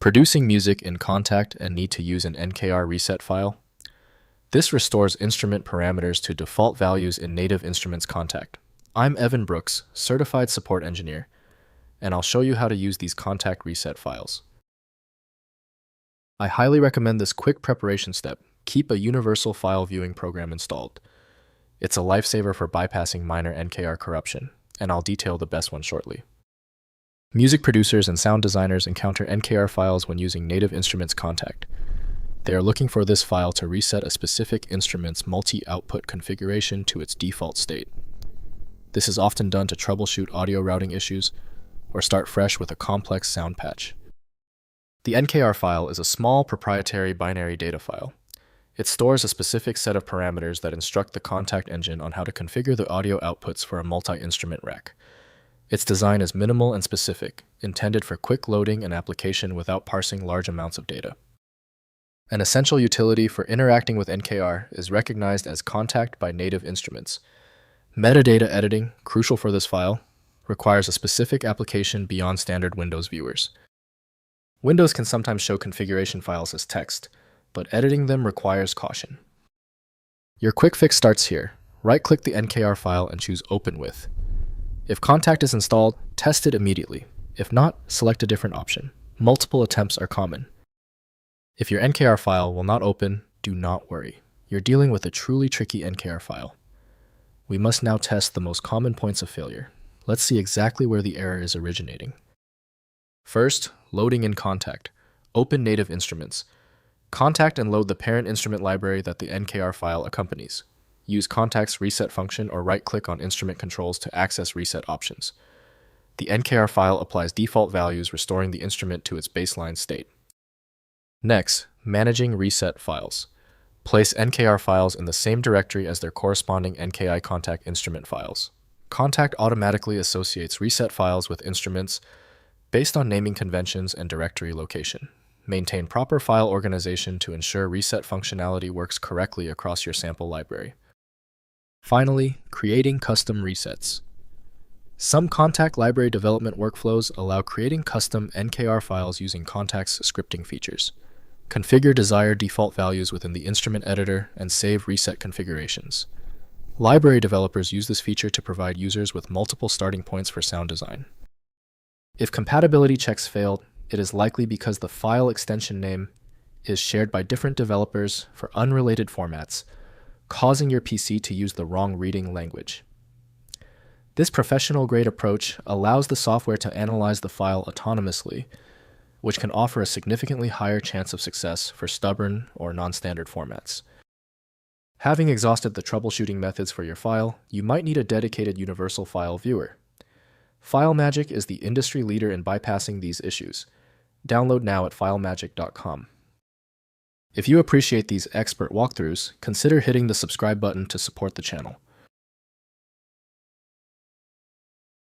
Producing music in Kontakt and need to use an NKR reset file? This restores instrument parameters to default values in Native Instruments Kontakt. I'm Evan Brooks, Certified Support Engineer, and I'll show you how to use these Kontakt reset files. I highly recommend this quick preparation step. Keep a universal file viewing program installed. It's a lifesaver for bypassing minor NKR corruption, and I'll detail the best one shortly. Music producers and sound designers encounter NKR files when using Native Instruments Kontakt. They are looking for this file to reset a specific instrument's multi-output configuration to its default state. This is often done to troubleshoot audio routing issues or start fresh with a complex sound patch. The NKR file is a small proprietary binary data file. It stores a specific set of parameters that instruct the Kontakt engine on how to configure the audio outputs for a multi-instrument rack. Its design is minimal and specific, intended for quick loading and application without parsing large amounts of data. An essential utility for interacting with NKR is recognized as Kontakt by Native Instruments. Metadata editing, crucial for this file, requires a specific application beyond standard Windows viewers. Windows can sometimes show configuration files as text, but editing them requires caution. Your quick fix starts here. Right-click the NKR file and choose Open With. If Kontakt is installed, test it immediately. If not, select a different option. Multiple attempts are common. If your NKR file will not open, do not worry. You're dealing with a truly tricky NKR file. We must now test the most common points of failure. Let's see exactly where the error is originating. First, loading in Kontakt. Open Native Instruments. Kontakt and load the parent instrument library that the NKR file accompanies. Use Kontakt's reset function or right-click on instrument controls to access reset options. The NKR file applies default values, restoring the instrument to its baseline state. Next, managing reset files. Place NKR files in the same directory as their corresponding NKI Kontakt instrument files. Kontakt automatically associates reset files with instruments based on naming conventions and directory location. Maintain proper file organization to ensure reset functionality works correctly across your sample library. Finally, creating custom resets. Some Kontakt library development workflows allow creating custom NKR files using Kontakt's scripting features. Configure desired default values within the instrument editor and save reset configurations. Library developers use this feature to provide users with multiple starting points for sound design. If compatibility checks failed, it is likely because the file extension name is shared by different developers for unrelated formats, causing your PC to use the wrong reading language. This professional-grade approach allows the software to analyze the file autonomously, which can offer a significantly higher chance of success for stubborn or non-standard formats. Having exhausted the troubleshooting methods for your file, you might need a dedicated universal file viewer. FileMagick is the industry leader in bypassing these issues. Download now at filemagick.com. If you appreciate these expert walkthroughs, consider hitting the subscribe button to support the channel.